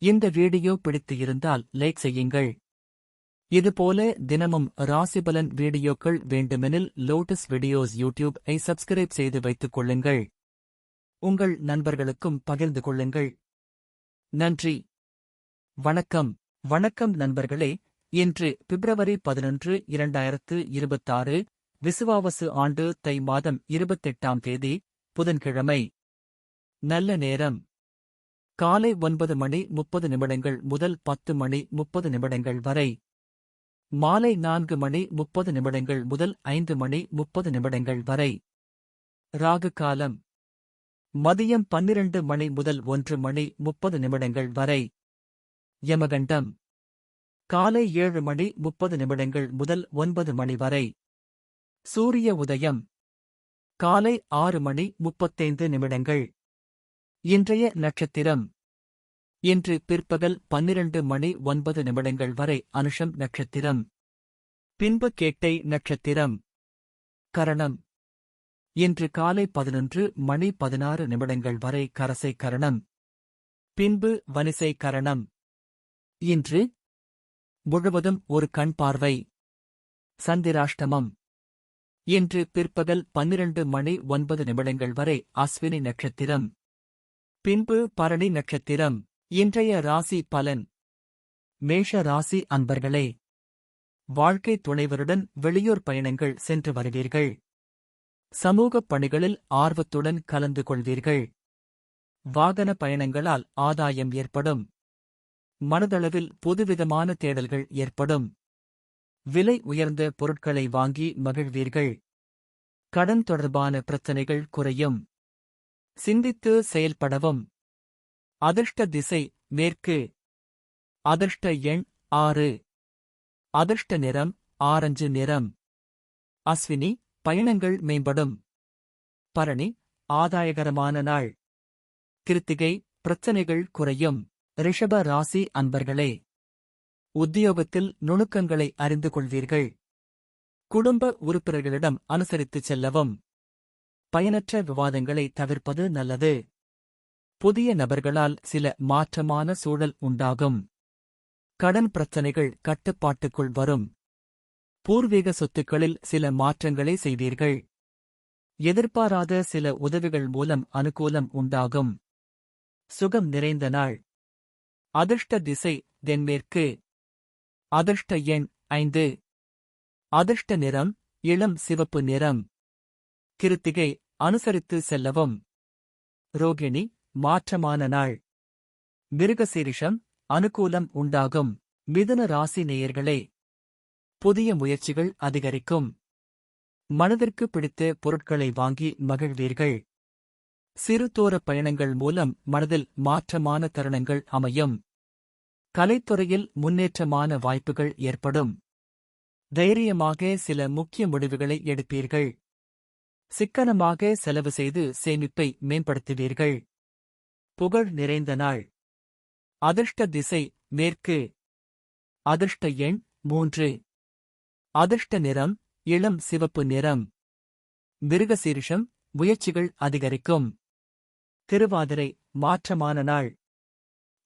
இந்த வீடியோ பிடித்து இருந்தால் லைக் செய்யுங்கள். இதுபோல தினமும் ராசிபலன் வீடியோக்கள் வேண்டுமெனில் லோட்டஸ் வீடியோஸ் யூடியூப்-ஐ சப்ஸ்கிரைப் செய்து வைத்துக் கொள்ளுங்கள். உங்கள் நண்பர்களுக்கும் பகிர்ந்து கொள்ளுங்கள். நன்றி. வணக்கம். வணக்கம் நண்பர்களே. இன்று பிப்ரவரி 11, 2026 விசுவாவசு ஆண்டு தை மாதம் 28ஆம் தேதி புதன்கிழமை. நல்ல நேரம் காலை 9:30 முதல் 10:30 வரை. மாலை 4:30 முதல் 5:30 வரை. ராகு காலம் மதியம் 12 முதல் 1:30 வரை. யமகண்டம் காலை 7:30 முதல் 9 வரை. சூரிய உதயம் காலை 6:35. இன்றைய நட்சத்திரம் இன்று பிற்பகல் 12:09 வரை அனுஷம் நட்சத்திரம். பின்பு கேட்டை நட்சத்திரம். கரணம் இன்று காலை 11:16 வரை கரசை கரணம். பின்பு வனிசை கரணம். இன்று முழுவதும் ஒரு கண் பார்வை. சந்திராஷ்டமம் இன்று பிற்பகல் 12:09 வரை அஸ்வினி நட்சத்திரம். பின்பு பரணி நட்சத்திரம். இன்றைய ராசி பலன். மேஷ ராசி அன்பர்களே, வாழ்க்கை துணைவருடன் வெளியூர் பயணங்கள் சென்று வருவீர்கள். சமூகப் பணிகளில் ஆர்வத்துடன் கலந்து கொள்வீர்கள். வாகன பயணங்களால் ஆதாயம் ஏற்படும். மனதளவில் புதுவிதமான தேடல்கள் ஏற்படும். விலை உயர்ந்த பொருட்களை வாங்கி மகிழ்வீர்கள். கடன் தொடர்பான பிரச்சனைகள் குறையும். சிந்தித்து செயல்படவும். அதிர்ஷ்ட திசை மேற்கு. அதிர்ஷ்ட எண் 6. அதிர்ஷ்ட நிறம் ஆரஞ்சு நிறம். அஸ்வினி பயணங்கள் மேம்படும். பரணி ஆதாயகரமான நாள். கிருத்திகை பிரச்சனைகள் குறையும். ரிஷப ராசி அன்பர்களே, உத்தியோகத்தில் நுணுக்கங்களை அறிந்து கொள்வீர்கள். குடும்ப உறுப்பினர்களிடம் அனுசரித்துச் செல்லவும். பயனற்ற விவாதங்களை தவிர்ப்பது நல்லது. புதிய நபர்களால் சில மாற்றமான சூழல் உண்டாகும். கடன் பிரச்சனைகள் கட்டுப்பாட்டுக்குள் வரும். பூர்வீக சொத்துக்களில் சில மாற்றங்களை செய்வீர்கள். எதிர்பாராத சில உதவிகள் மூலம் அனுகூலம் உண்டாகும். சுகம் நிறைந்த நாள். அதிர்ஷ்ட திசை தென்மேற்கு. அதிர்ஷ்ட எண் 5. அதிர்ஷ்ட நிறம் இளம் சிவப்பு நிறம். கிருத்திகை அனுசரித்து செல்லவும். ரோகிணி மாற்றமான நாள். மிருகசீரிஷம் அனுகூலம் உண்டாகும். மிதுன ராசி நேயர்களே, புதிய முயற்சிகள் அதிகரிக்கும். மனதிற்கு பிடித்த பொருட்களை வாங்கி மகிழ்வீர்கள். சிறு தூர பயணங்கள் மூலம் மனதில் மாற்றமான தருணங்கள் அமையும். கலைத்துறையில் முன்னேற்றமான வாய்ப்புகள் ஏற்படும். தைரியமாக சில முக்கிய முடிவுகளை எடுப்பீர்கள். சிக்கனமாக செலவு செய்து சேமிப்பை மேம்படுத்துவீர்கள். புகழ் நிறைந்த நாள். அதிர்ஷ்ட திசை மேற்கு. அதிர்ஷ்ட எண் 3. அதிர்ஷ்ட நிறம் இளம் சிவப்பு நிறம். மிருகசீரிஷம் முயற்சிகள் அதிகரிக்கும். திருவாதிரை மாற்றமான நாள்.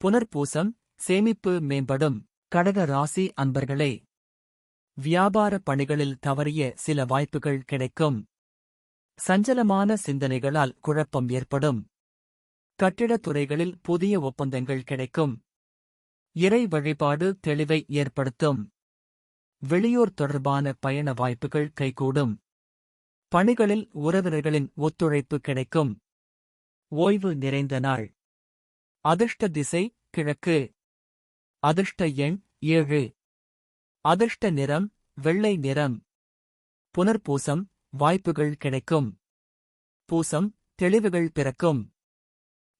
புனர்பூசம் சேமிப்பு மேம்படும். கடக ராசி அன்பர்களே, வியாபார பணிகளில் தவறிய சில வாய்ப்புகள் கிடைக்கும். சஞ்சலமான சிந்தனைகளால் குழப்பம் ஏற்படும். கட்டிடத் துறைகளில் புதிய ஒப்பந்தங்கள் கிடைக்கும். இறை வழிபாடு தெளிவை ஏற்படுத்தும். வெளியூர் தொடர்பான பயண வாய்ப்புகள் கைகூடும். பணிகளில் உறவினர்களின் ஒத்துழைப்பு கிடைக்கும். ஓய்வு நிறைந்த நாள். அதிர்ஷ்ட திசை கிழக்கு. அதிர்ஷ்ட எண் 7. அதிர்ஷ்ட நிறம் வெள்ளை நிறம். புனர்பூசம் வாய்ப்புகள் கிடைக்கும். பூசம் தெளிவுகள் பிறக்கும்.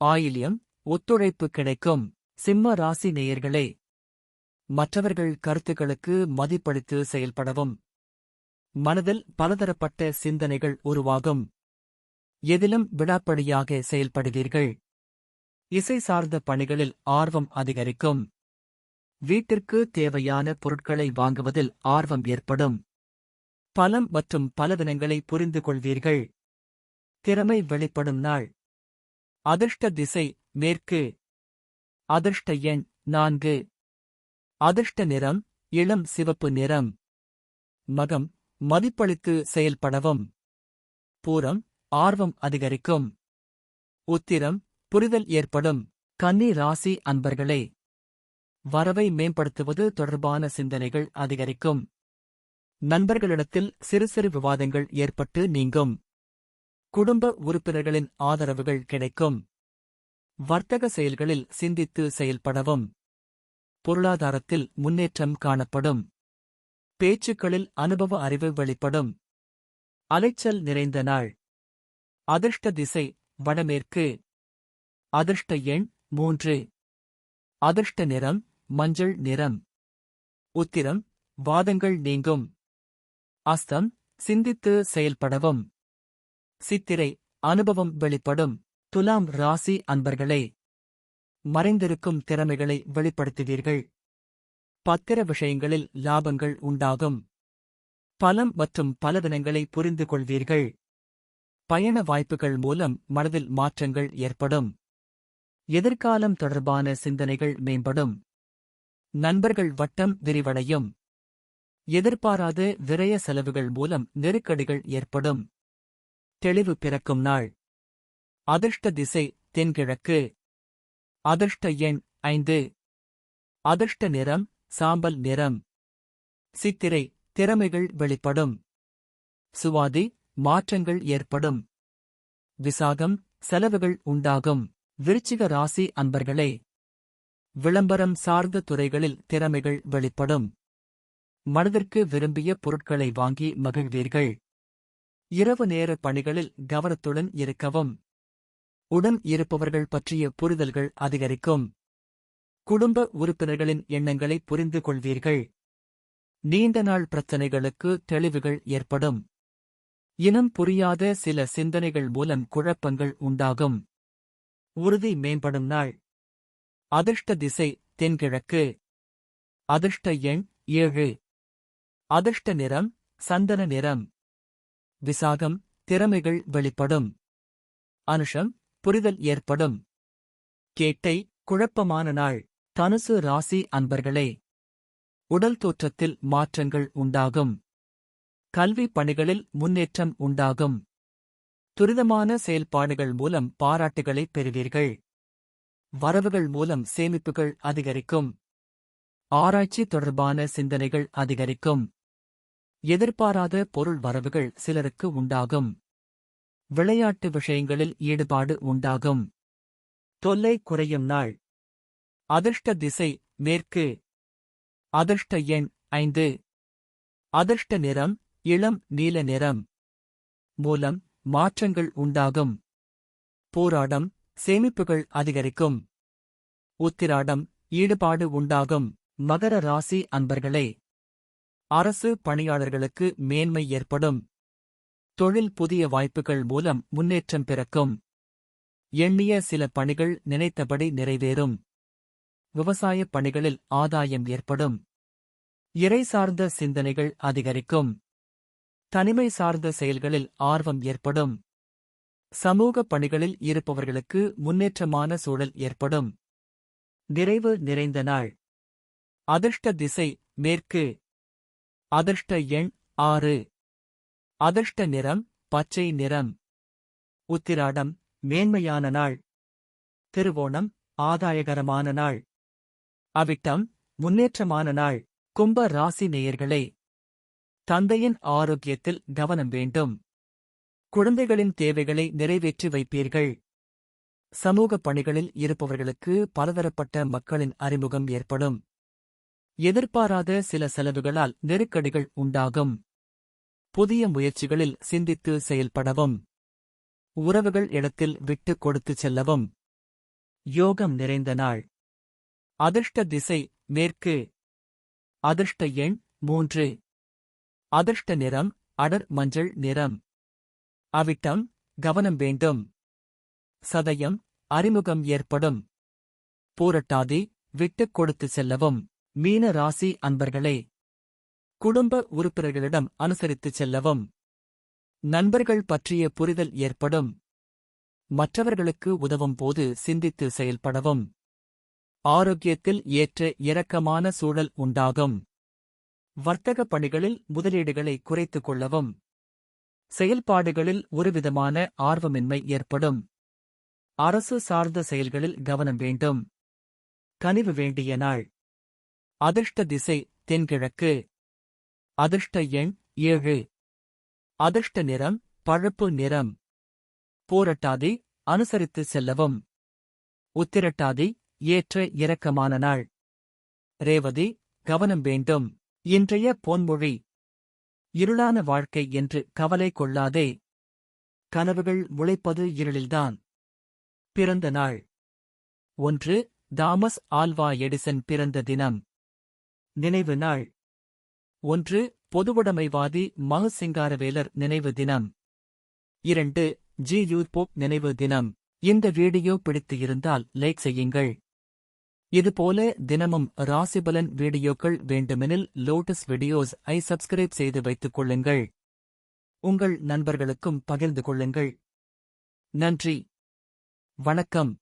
ஆயில்யம் ஒத்துழைப்பு கிடைக்கும். சிம்ம ராசி நேயர்களே, மற்றவர்கள் கருத்துக்களுக்கு மதிப்பளித்து செயல்படவும். மனதில் பலதரப்பட்ட சிந்தனைகள் உருவாகும். எதிலும் விடாப்படியாக செயல்படுவீர்கள். இசை சார்ந்த பணிகளில் ஆர்வம் அதிகரிக்கும். வீட்டிற்கு தேவையான பொருட்களை வாங்குவதில் ஆர்வம் ஏற்படும். பலம் மற்றும் பலவினங்களை புரிந்து கொள்வீர்கள். திறமை வெளிப்படும் நாள். அதிர்ஷ்ட திசை மேற்கு. அதிர்ஷ்ட எண் 4. அதிர்ஷ்ட நிறம் இளம் சிவப்பு நிறம். மகம் மதிப்பளித்து செயல்படவும். பூரம் ஆர்வம் அதிகரிக்கும். உத்திரம் புரிதல் ஏற்படும். கன்னி ராசி அன்பர்களே, வரவை மேம்படுத்துவது தொடர்பான சிந்தனைகள் அதிகரிக்கும். நண்பர்களிடத்தில் சிறு சிறு விவாதங்கள் ஏற்பட்டு நீங்கும். குடும்ப உறுப்பினர்களின் ஆதரவுகள் கிடைக்கும். வர்த்தக செயல்களில் சிந்தித்து செயல்படவும். பொருளாதாரத்தில் முன்னேற்றம் காணப்படும். பேச்சுக்களில் அனுபவ அறிவு வெளிப்படும். அலைச்சல் நிறைந்த நாள். அதிர்ஷ்ட திசை வடமேற்கு. அதிர்ஷ்ட எண் 3. அதிர்ஷ்ட நிறம் மஞ்சள் நிறம். உத்திரம் வாதங்கள் நீங்கும். அஸ்தம் சிந்தித்து செயல்படவும். சித்திரை அனுபவம் வெளிப்படும். துலாம் ராசி அன்பர்களே, மறைந்திருக்கும் திறமைகளை வெளிப்படுத்துவீர்கள். பத்திர விஷயங்களில் லாபங்கள் உண்டாகும். பலம் மற்றும் பலவினங்களை புரிந்து கொள்வீர்கள். பயண வாய்ப்புகள் மூலம் மனதில் மாற்றங்கள் ஏற்படும். எதிர்காலம் தொடர்பான சிந்தனைகள் மேம்படும். நண்பர்கள் வட்டம் விரிவடையும். எதிர்பாராத விரய செலவுகள் மூலம் நெருக்கடிகள் ஏற்படும். தெளிவு பிறக்கும் நாள். அதிர்ஷ்ட திசை தென்கிழக்கு. அதிர்ஷ்ட எண் 5. அதிர்ஷ்ட நிறம் சாம்பல் நிறம். சித்திரை திறமைகள் வெளிப்படும். சுவாதி மாற்றங்கள் ஏற்படும். விசாகம் செலவுகள் உண்டாகும். விருச்சிக ராசி அன்பர்களே, விளம்பரம் சார்ந்த துறைகளில் திறமைகள் வெளிப்படும். மனதிற்கு விரும்பிய பொருட்களை வாங்கி மகிழ்வீர்கள். இரவு நேர பணிகளில் கவனத்துடன் இருக்கவும். உடன் இருப்பவர்கள் பற்றிய புரிதல்கள் அதிகரிக்கும். குடும்ப உறுப்பினர்களின் எண்ணங்களை புரிந்து கொள்வீர்கள். நீண்ட நாள் பிரச்சினைகளுக்கு தெளிவுகள் ஏற்படும். இனம் புரியாத சில சிந்தனைகள் மூலம் குழப்பங்கள் உண்டாகும். உறுதி மேம்படும் நாள். அதிர்ஷ்ட திசை தென்கிழக்கு. அதிர்ஷ்ட எண் 7. அதிர்ஷ்ட நிறம் சந்தன நிறம். விசாகம் திறமைகள் வெளிப்படும். அனுஷம் புரிதல் ஏற்படும். கேட்டை குழப்பமான நாள். தனுசு ராசி அன்பர்களே, உடல் தோற்றத்தில் மாற்றங்கள் உண்டாகும். கல்வி பணிகளில் முன்னேற்றம் உண்டாகும். துரிதமான செயல்பாடுகள் மூலம் பாராட்டுகளை பெறுவீர்கள். வரவுகள் மூலம் சேமிப்புகள் அதிகரிக்கும். ஆராய்ச்சி தொடர்பான சிந்தனைகள் அதிகரிக்கும். எதிர்பாராத பொருள் வரவுகள் சிலருக்கு உண்டாகும். விளையாட்டு விஷயங்களில் ஈடுபாடு உண்டாகும். தொல்லை குறையும் நாள். அதிர்ஷ்ட திசை மேற்கு. அதிர்ஷ்ட எண் 5. அதிர்ஷ்ட நிறம் இளம் நீல நிறம். மூலம் மாற்றங்கள் உண்டாகும். போராடம் சேமிப்புகள் அதிகரிக்கும். உத்திராடம் ஈடுபாடு உண்டாகும். மகர ராசி அன்பர்களே, அரசு பணியாளர்களுக்கு மேன்மை ஏற்படும். தொழில் புதிய வாய்ப்புகள் மூலம் முன்னேற்றம் பிறக்கும். எண்ணிய சில பணிகள் நினைத்தபடி நிறைவேறும். விவசாய பணிகளில் ஆதாயம் ஏற்படும். இறை சார்ந்த சிந்தனைகள் அதிகரிக்கும். தனிமை சார்ந்த செயல்களில் ஆர்வம் ஏற்படும். சமூக பணிகளில் இருப்பவர்களுக்கு முன்னேற்றமான சூழல் ஏற்படும். நிறைவு நிறைந்த நாள். அதிர்ஷ்ட திசை மேற்கு. அதிர்ஷ்ட எண் 6. அதிர்ஷ்ட நிறம் பச்சை நிறம். உத்திராடம் மேன்மையான நாள். திருவோணம் ஆதாயகரமான நாள். அவிட்டம் முன்னேற்றமான நாள். கும்ப ராசி நேயர்களே, தந்தையின் ஆரோக்கியத்தில் கவனம் வேண்டும். குழந்தைகளின் தேவைகளை நிறைவேற்றி வைப்பீர்கள். சமூக பணிகளில் இருப்பவர்களுக்கு பலதரப்பட்ட மக்களின் அறிமுகம் ஏற்படும். எதிர்பாராத சில செலவுகளால் நெருக்கடிகள் உண்டாகும். புதிய முயற்சிகளில் சிந்தித்து செயல்படவும். உறவுகள் இடத்தில் விட்டுக் கொடுத்துச் செல்லவும். யோகம் நிறைந்த நாள். அதிர்ஷ்ட திசை மேற்கு. அதிர்ஷ்ட எண் 3. அதிர்ஷ்ட நிறம் அடர் மஞ்சள் நிறம். அவிட்டம் கவனம் வேண்டும். சதயம் அறிமுகம் ஏற்படும். பூரட்டாதி விட்டுக் கொடுத்து செல்லவும். மீன ராசி அன்பர்களே, குடும்ப உறுப்பினர்களிடம் அனுசரித்துச் செல்லவும். நண்பர்கள் பற்றிய புரிதல் ஏற்படும். மற்றவர்களுக்கு உதவும் போது சிந்தித்து செயல்படவும். ஆரோக்கியத்தில் ஏற்ற இறக்கமான சூழல் உண்டாகும். வர்த்தக பணிகளில் முதலீடுகளை குறைத்துக் கொள்ளவும். செயல்பாடுகளில் ஒருவிதமான ஆர்வமின்மை ஏற்படும். அரசு சார்ந்த செயல்களில் கவனம் வேண்டும். கனிவு வேண்டிய நாள். அதிர்ஷ்ட திசை தென்கிழக்கு. அதிர்ஷ்ட எண் 7. அதிர்ஷ்ட நிறம் பழுப்பு நிறம். பூரட்டாதி அனுசரித்து செல்லவும். உத்திரட்டாதி ஏற்ற இறக்கமான நாள். ரேவதி கவனம் வேண்டும். இன்றைய பொன்மொழி: இருளான வாழ்க்கை என்று கவலை கொள்ளாதே. கனவுகள் முளைப்பது இருளில்தான். பிறந்த நாள்: 1. தாமஸ் ஆல்வா எடிசன் பிறந்த தினம். நினைவு நாள்: 1. பொதுவுடைமைவாதி மகு சிங்காரவேலர் நினைவு தினம். 2. ஜி. யூ. போப் நினைவு தினம். இந்த வீடியோ பிடித்து இருந்தால் லைக் செய்யுங்கள். இதுபோல தினமும் ராசிபலன் வீடியோக்கள் வேண்டுமெனில் லோட்டஸ் வீடியோஸ் ஐ சப்ஸ்கிரைப் செய்து வைத்துக் கொள்ளுங்கள். உங்கள் நண்பர்களுக்கும் பகிர்ந்து கொள்ளுங்கள். நன்றி. வணக்கம்.